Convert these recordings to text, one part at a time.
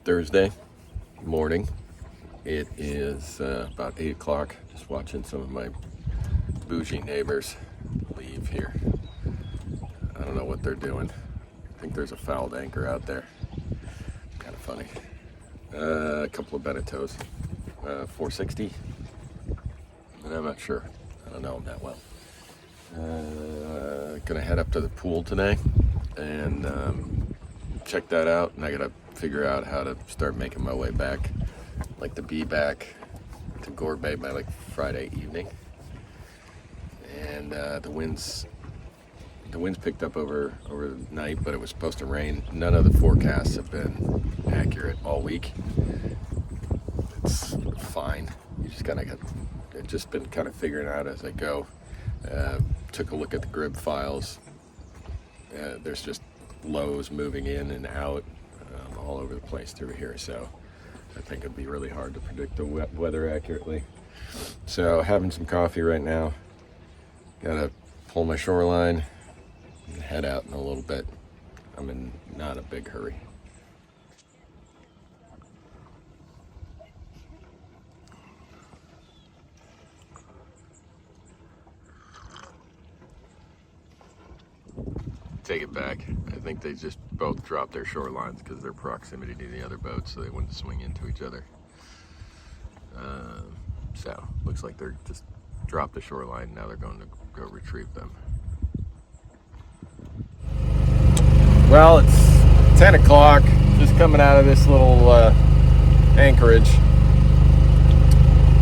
Thursday morning. It is about 8 o'clock. Just watching some of my bougie neighbors leave here. I don't know what they're doing. I think there's a fouled anchor out there. Kind of funny. A couple of Beneteaus. 460. And I'm not sure. I don't know them that well. Gonna head up to the pool today and check that out. And I gotta figure out how to start making my way back. I'd like to be back to Gore Bay by like Friday evening. And the winds picked up over the night, but it was supposed to rain. None of the forecasts have been accurate all week. It's fine. You just kind of I've just been kind of figuring out as I go. Took a look at the grid files. There's just lows moving in and out all over the place through here, so I think it'd be really hard to predict the weather accurately. So having some coffee right now. Gotta pull my shoreline and head out in a little bit. I'm in not a big hurry. Take it back. I think they just both dropped their shorelines because of their proximity to the other boats, so they wouldn't swing into each other. So looks like they're just dropped the shoreline. Now they're going to go retrieve them. Well, it's 10 o'clock. Just coming out of this little anchorage.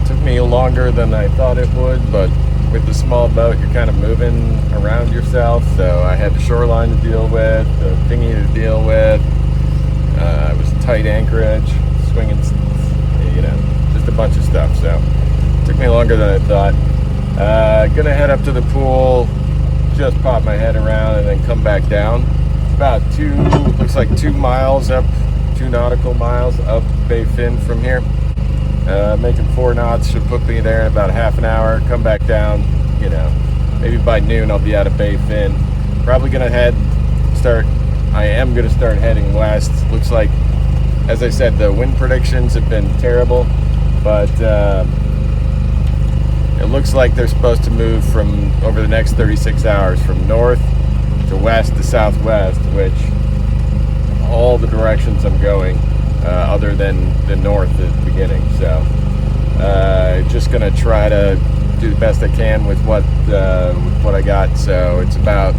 Took me longer than I thought it would, but with the small boat, you're kind of moving around yourself. So I had the shoreline to deal with, the dinghy to deal with. It was a tight anchorage, swinging, just a bunch of stuff. So it took me longer than I thought. Gonna head up to the pool, just pop my head around, and then come back down. It's about looks like 2 miles up, 2 nautical miles up Baie Fine from here. Making 4 knots should put me there in about half an hour. Come back down, maybe by noon I'll be out of Baie Fine. Probably gonna I am gonna start heading west. Looks like, as I said, the wind predictions have been terrible, but it looks like they're supposed to move from over the next 36 hours from north to west to southwest, which all the directions I'm going, other than the north at the beginning. So just gonna try to do the best I can with what I got. So it's about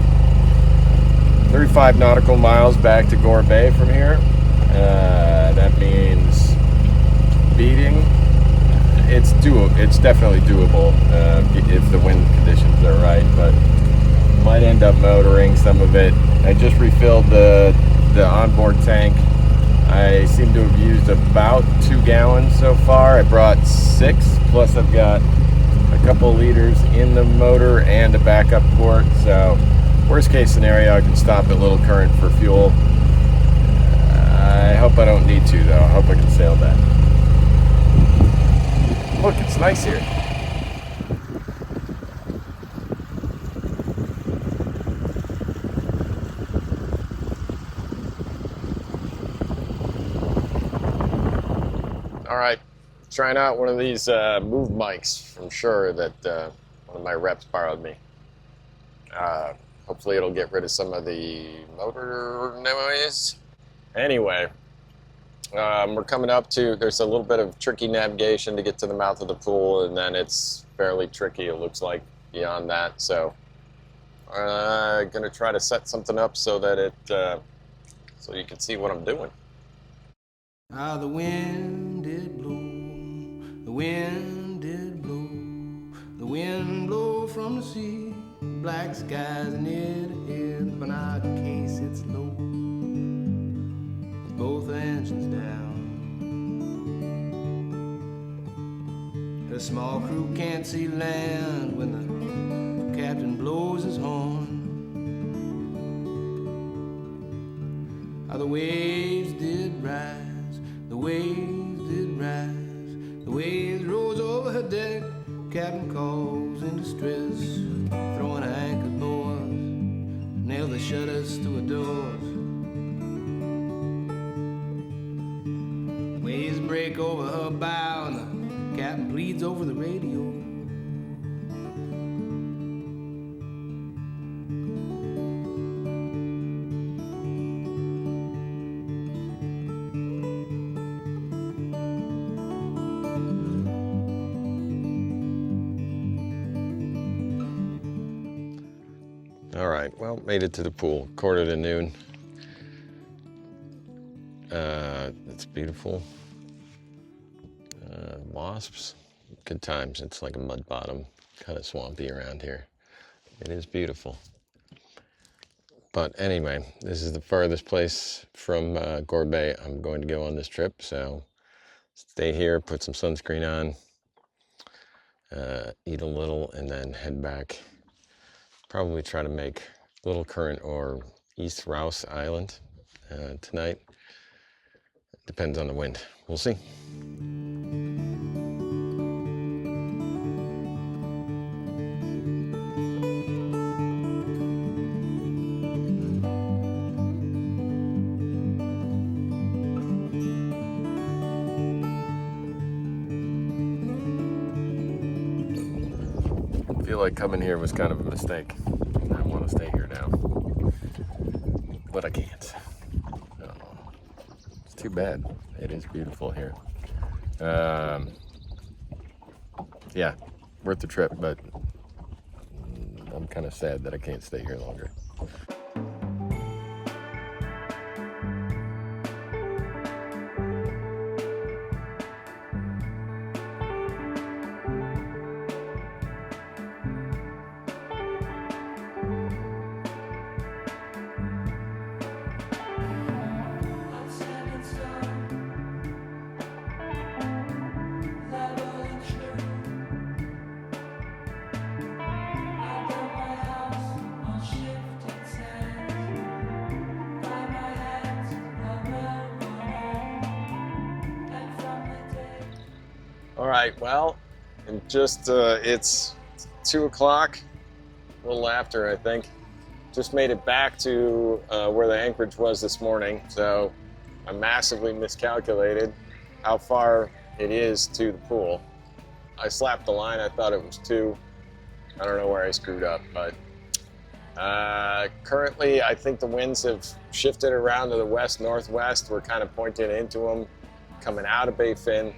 35 nautical miles back to Gore Bay from here. That means beating. It's definitely doable if the wind conditions are right, but might end up motoring some of it. I just refilled the onboard tank. I seem to have used about 2 gallons so far. I brought 6, plus I've got a couple liters in the motor and a backup port. So worst case scenario, I can stop at Little Current for fuel. I hope I don't need to, though. I hope I can sail that. Look, it's nice here. All right, trying out one of these move mics from Shure that one of my reps borrowed me. Hopefully it'll get rid of some of the motor noise. Anyway, we're coming up to, there's a little bit of tricky navigation to get to the mouth of the pool, and then it's fairly tricky, it looks like, beyond that. So gonna try to set something up so that so you can see what I'm doing. The wind did blow, the wind did blow, the wind blow from the sea, black skies near ahead, but in our case it's low, with both engines down. The small crew can't see land when the captain blows his horn. The waves did rise, the waves did rise, the waves rose over her deck, Captain calls in distress, throwing anchor boys, nail the shutters to the doors. Waves break over her bow, and the captain pleads over the radio. All right, well, made it to the pool, 1:45. It's beautiful. Wasps, good times. It's like a mud bottom, kind of swampy around here. It is beautiful. But anyway, this is the farthest place from Baie I'm going to go on this trip, so stay here, put some sunscreen on, eat a little, and then head back. Probably try to make Little Current or East Rouse Island tonight. Depends on the wind. We'll see. I feel like coming here was kind of a mistake. I want to stay here now, but I can't. It's too bad. It is beautiful here. Yeah, worth the trip, but I'm kind of sad that I can't stay here longer. All right, well, and just it's 2 o'clock, a little after, I think. Just made it back to where the anchorage was this morning, so I massively miscalculated how far it is to the pool. I slapped the line, I thought it was 2. I don't know where I screwed up, but currently I think the winds have shifted around to the west-northwest. We're kind of pointing into them, coming out of Baie Fine.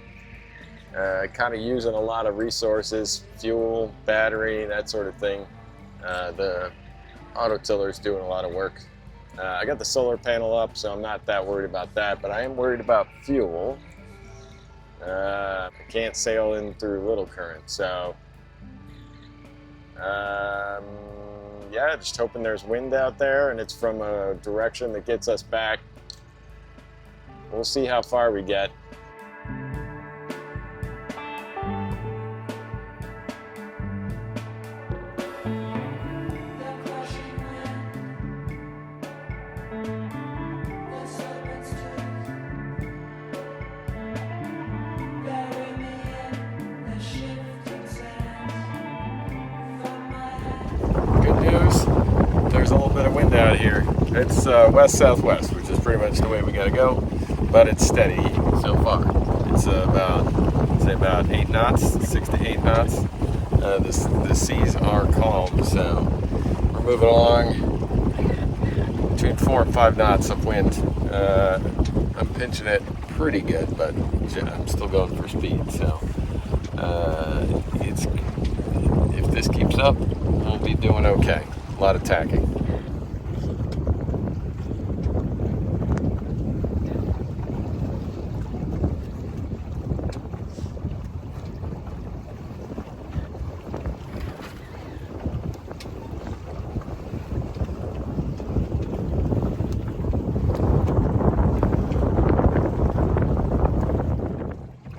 Kind of using a lot of resources, fuel, battery, that sort of thing. The auto tiller's doing a lot of work. I got the solar panel up, so I'm not that worried about that, but I am worried about fuel. I can't sail in through Little Current, so yeah, just hoping there's wind out there and it's from a direction that gets us back. We'll see how far we get. There's a little bit of wind out here. It's west-southwest, which is pretty much the way we gotta go, but it's steady so far. It's about 8 knots, 6 to 8 knots. The seas are calm, so we're moving along between 4 and 5 knots of wind. I'm pinching it pretty good, but I'm still going for speed, so if this keeps up, we'll be doing okay. A lot of tacking.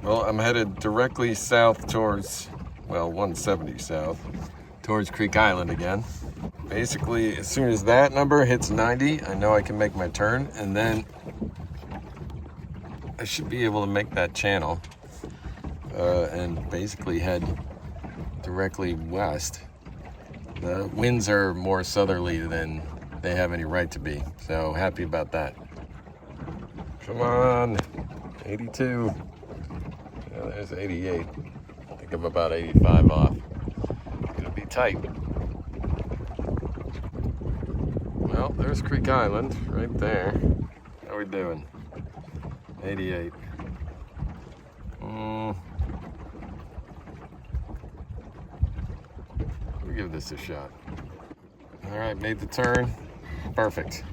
Well, I'm headed directly south towards, 170 south, towards Creek Island again. Basically, as soon as that number hits 90, I know I can make my turn, and then I should be able to make that channel and basically head directly west. The winds are more southerly than they have any right to be, so happy about that. Come on, 82. Yeah, there's 88. I think I'm about 85 off. Gonna be tight. Well, there's Creek Island right there. How are we doing? 88. We'll give this a shot. All right, made the turn. Perfect.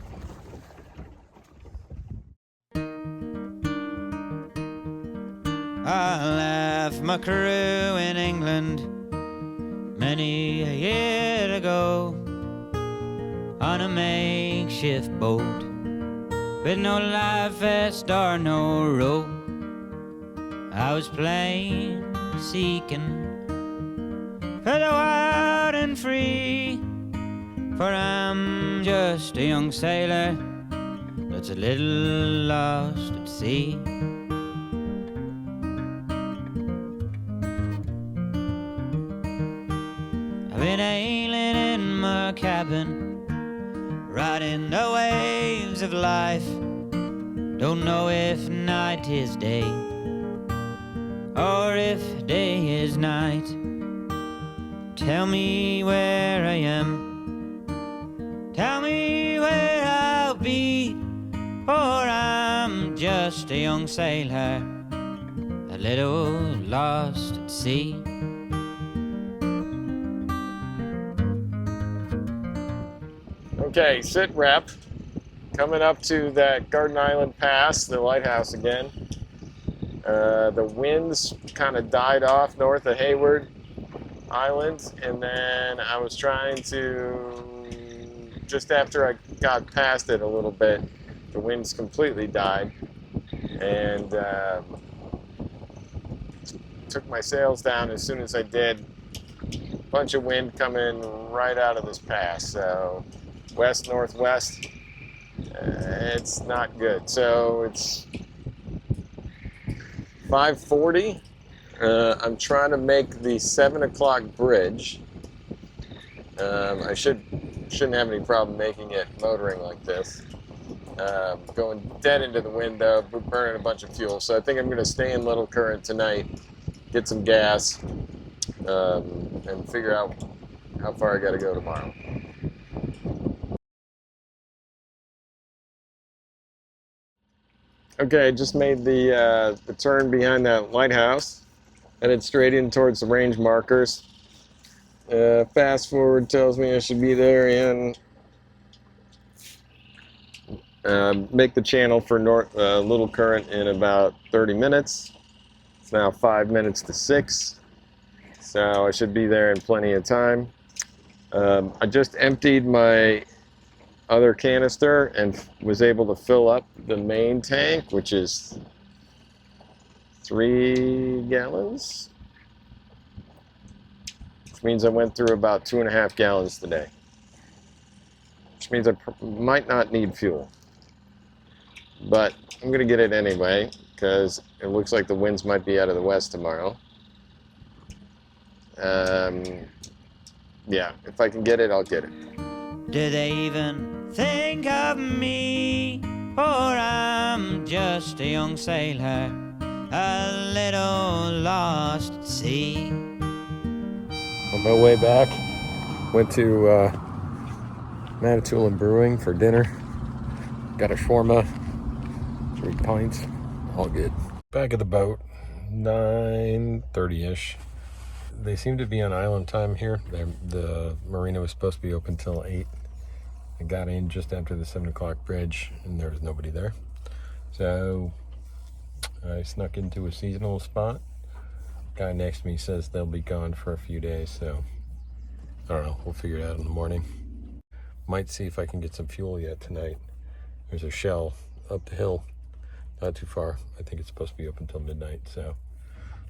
I left my crew in England many a year ago on a makeshift boat with no life vest or no rope. I was plain seeking for the wild and free, for I'm just a young sailor that's a little lost at sea. I've been ailing in my cabin, riding the waves of life. Don't know if night is day or if day is night. Tell me where I am, tell me where I'll be, for I'm just a young sailor, a little lost at sea. Okay, sit rep. Coming up to that Garden Island Pass, the lighthouse again. The winds kind of died off north of Hayward Island, and then I was trying to, just after I got past it a little bit, the winds completely died, and took my sails down as soon as I did. Bunch of wind coming right out of this pass, so west northwest, it's not good. So it's 5:40. I'm trying to make the 7 o'clock bridge. I shouldn't have any problem making it motoring like this. Going dead into the wind though, burning a bunch of fuel. So I think I'm going to stay in Little Current tonight, get some gas, and figure out how far I got to go tomorrow. Okay, just made the turn behind that lighthouse, headed straight in towards the range markers. Fast forward tells me I should be there in make the channel for Little Current in about 30 minutes. It's now 5 minutes to 6, so I should be there in plenty of time. I just emptied my other canister and was able to fill up the main tank, which is 3 gallons, which means I went through about 2.5 gallons today, which means I might not need fuel, but I'm gonna get it anyway because it looks like the winds might be out of the west tomorrow. Yeah, if I can get it, I'll get it. Do they even think of me? For I'm just a young sailor, a little lost at sea. On my way back, went to Manitoulin Brewing for dinner. Got a shawarma, 3 pints, all good. Back at the boat, 9:30-ish. They seem to be on island time here. The marina was supposed to be open till 8. I got in just after the 7 o'clock bridge, and there was nobody there. So I snuck into a seasonal spot. Guy next to me says they'll be gone for a few days, so I don't know. We'll figure it out in the morning. Might see if I can get some fuel yet tonight. There's a Shell up the hill, not too far. I think it's supposed to be open till midnight, so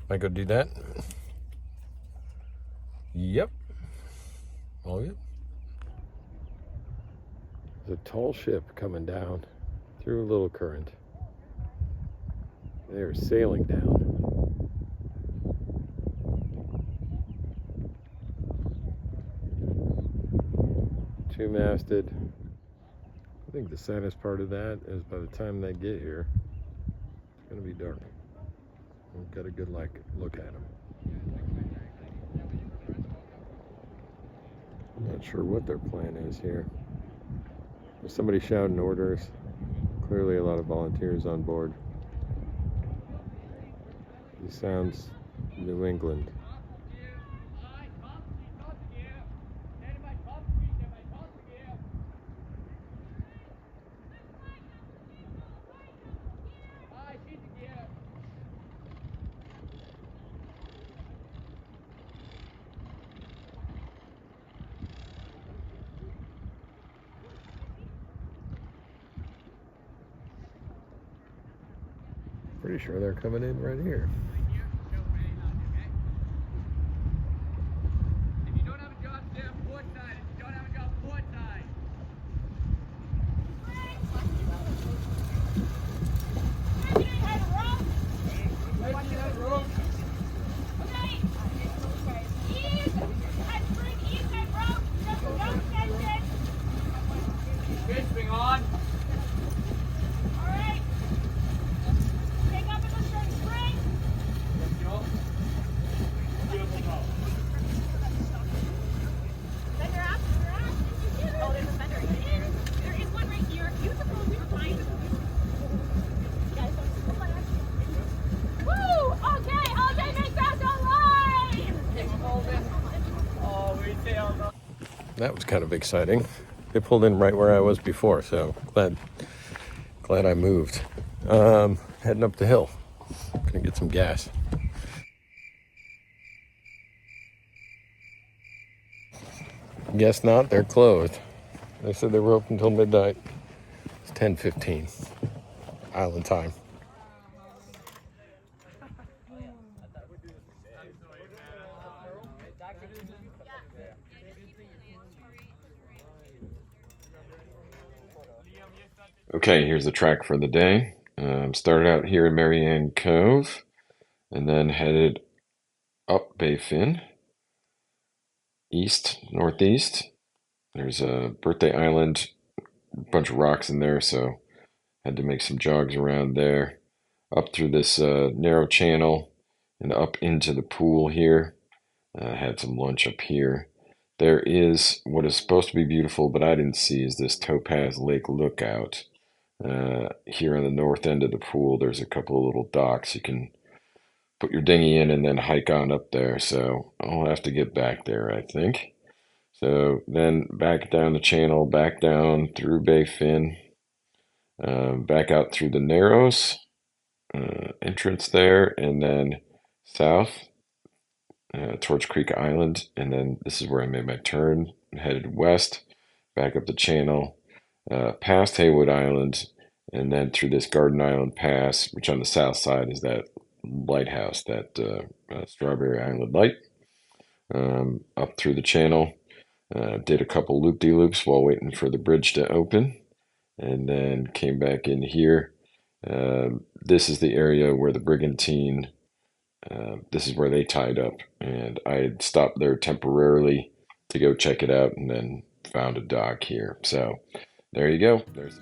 might go do that. Yep, all good. There's a tall ship coming down through a Little Current. They're sailing down. two-masted. I think the saddest part of that is by the time they get here, it's going to be dark. We've got a good look at them. I'm not sure what their plan is here. There's somebody shouting orders. Clearly a lot of volunteers on board. He sounds New England. Pretty sure they're coming in right here. If you don't have a job, stay on port side. If you don't have a job, port side. Swing on. That was kind of exciting. They pulled in right where I was before, so glad I moved. Heading up the hill. Gonna get some gas. Guess not, they're closed. They said they were open until midnight. It's 10:15 island time. Okay, here's the track for the day. Started out here in Marianne Cove and then headed up Baie Fine, east, northeast. There's a birthday island, a bunch of rocks in there, so had to make some jogs around there. Up through this narrow channel and up into the pool here. Had some lunch up here. There is what is supposed to be beautiful, but I didn't see, is this Topaz Lake lookout. Here on the north end of the pool, there's a couple of little docks. You can put your dinghy in and then hike on up there. So I'll have to get back there, I think. So then back down the channel, back down through Baie Fine, back out through the Narrows, entrance there, and then south towards Creek Island. And then this is where I made my turn, headed west, back up the channel, past Haywood Island, and then through this Garden Island Pass, which on the south side is that lighthouse, that Strawberry Island Light, up through the channel. Did a couple loop-de-loops while waiting for the bridge to open, and then came back in here. This is the area where the brigantine, this is where they tied up, and I had stopped there temporarily to go check it out and then found a dock here. So there you go. There's